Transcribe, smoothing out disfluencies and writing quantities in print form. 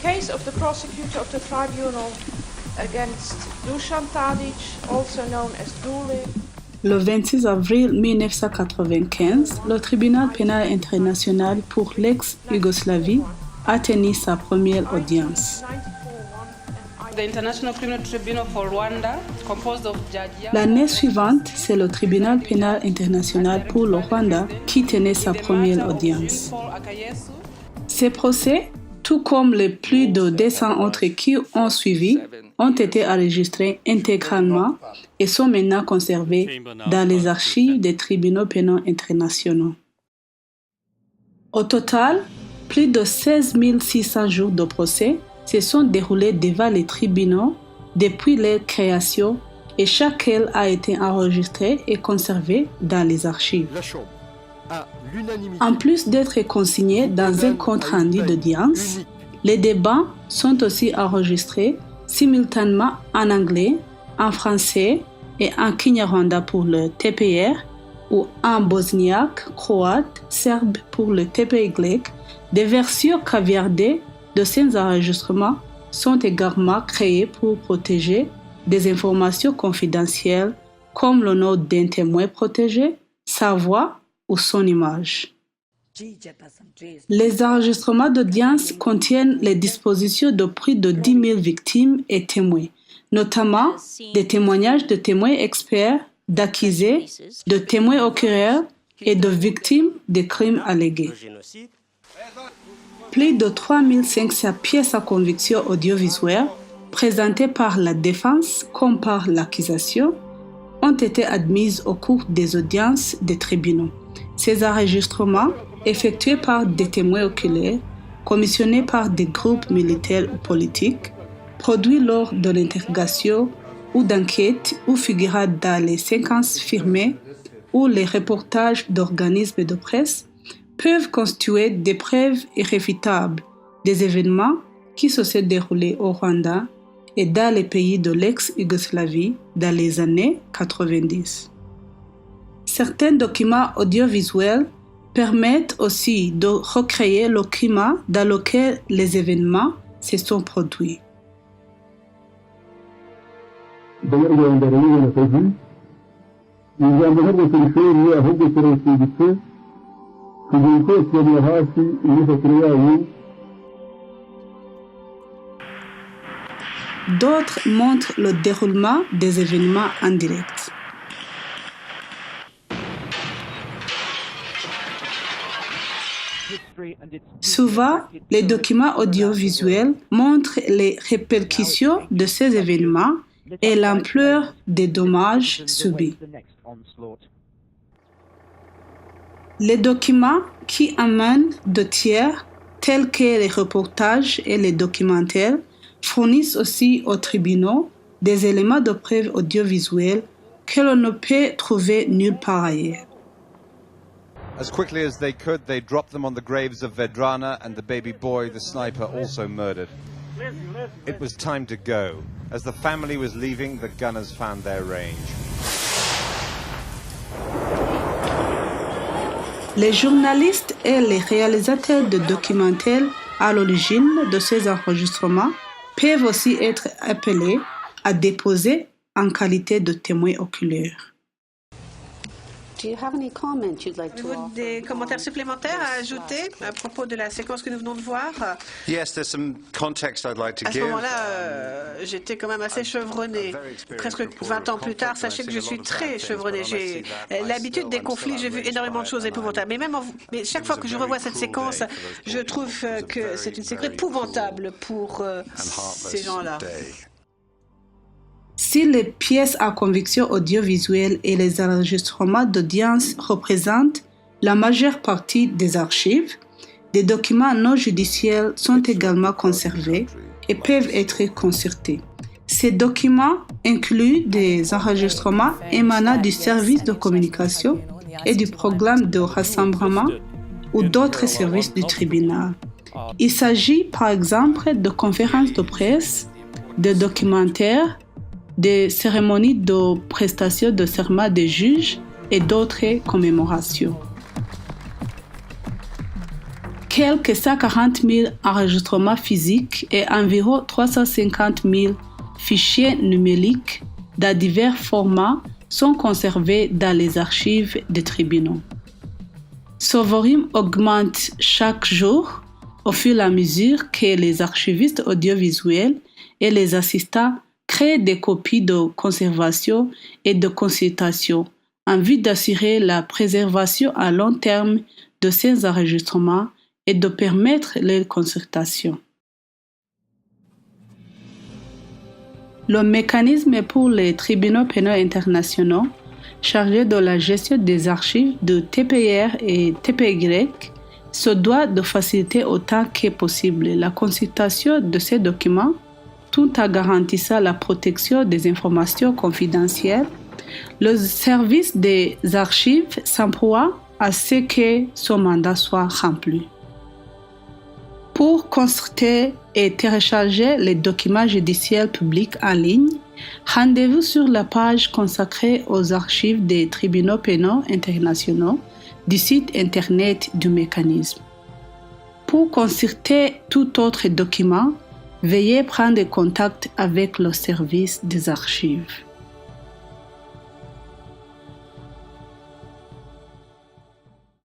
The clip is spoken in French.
case of the prosecutor of the tribunal against Dusan Tadic, also known as Dule. Le 26 avril 1995, le tribunal pénal international pour l'ex-Yougoslavie a tenu sa première audience. L'année suivante, c'est le tribunal pénal international pour le Rwanda qui tenait sa première audience. Ces procès, tout comme les plus de 200 autres qui ont suivi, ont été enregistrés intégralement et sont maintenant conservés dans les archives des tribunaux pénaux internationaux. Au total, plus de 16 600 jours de procès se sont déroulés devant les tribunaux depuis leur création et chacun a été enregistré et conservé dans les archives. En plus d'être consignés dans un compte-rendu d'audience, les débats sont aussi enregistrés simultanément en anglais, en français et en kinyarwanda pour le TPR ou en bosniaque, croate, serbe pour le TPY. Des versions caviardées de ces enregistrements sont également créées pour protéger des informations confidentielles comme le nom d'un témoin protégé, sa voix ou son image. Les enregistrements d'audience contiennent les dispositions de plus de 10 000 victimes et témoins, notamment des témoignages de témoins experts, d'accusés, de témoins oculaires et de victimes des crimes allégués. Plus de 3 500 pièces à conviction audiovisuelles, présentées par la défense comme par l'accusation, ont été admises au cours des audiences des tribunaux. Ces enregistrements, effectués par des témoins oculaires, commissionnés par des groupes militaires ou politiques, produits lors de l'interrogation ou d'enquête ou figurant dans les séquences filmées ou les reportages d'organismes de presse, peuvent constituer des preuves irréfutables des événements qui se sont déroulés au Rwanda et dans les pays de l'ex-Yougoslavie dans les années 90. Certains documents audiovisuels permettent aussi de recréer le climat dans lequel les événements se sont produits. D'autres montrent le déroulement des événements en direct. Souvent, les documents audiovisuels montrent les répercussions de ces événements et l'ampleur des dommages subis. Les documents qui amènent de tiers, tels que les reportages et les documentaires, fournissent aussi aux tribunaux des éléments de preuve audiovisuels que l'on ne peut trouver nulle part ailleurs. As quickly as they could, they dropped them on the graves of Vedrana and the baby boy the sniper also murdered. It was time to go. As the family was leaving, the gunners found their range. Les journalistes et les réalisateurs de documentaires à l'origine de ces enregistrements peuvent aussi être appelés à déposer en qualité de témoins oculaires. Avez-vous des commentaires supplémentaires à ajouter à propos de la séquence que nous venons de voir? Yes, there's some context I'd like to À ce give. moment-là, j'étais quand même assez chevronné. Presque 20 ans plus tard, sachez que je suis très chevronné. J'ai l'habitude des conflits, j'ai vu énormément de choses épouvantables. Mais chaque fois que je revois cette séquence, je trouve que c'est une séquence épouvantable pour ces gens-là. Si les pièces à conviction audiovisuelle et les enregistrements d'audience représentent la majeure partie des archives, des documents non judiciaires sont également conservés et peuvent être consultés. Ces documents incluent des enregistrements émanant du service de communication et du programme de rassemblement ou d'autres services du tribunal. Il s'agit par exemple de conférences de presse, de documentaires, des cérémonies de prestation de serment des juges et d'autres commémorations. quelques 140 000 enregistrements physiques et environ 350 000 fichiers numériques dans divers formats sont conservés dans les archives des tribunaux. Ce volume augmente chaque jour au fur et à mesure que les archivistes audiovisuels et les assistants créent des copies de conservation et de consultation en vue d'assurer la préservation à long terme de ces enregistrements et de permettre leur consultation. Le mécanisme pour les tribunaux pénaux internationaux chargés de la gestion des archives de TPR et TPY se doit de faciliter autant que possible la consultation de ces documents tout en garantissant la protection des informations confidentielles. Le service des archives s'emploie à ce que son mandat soit rempli. Pour consulter et télécharger les documents judiciaires publics en ligne, rendez-vous sur la page consacrée aux archives des tribunaux pénaux internationaux du site Internet du mécanisme. Pour consulter tout autre document, veuillez prendre contact avec le service des archives.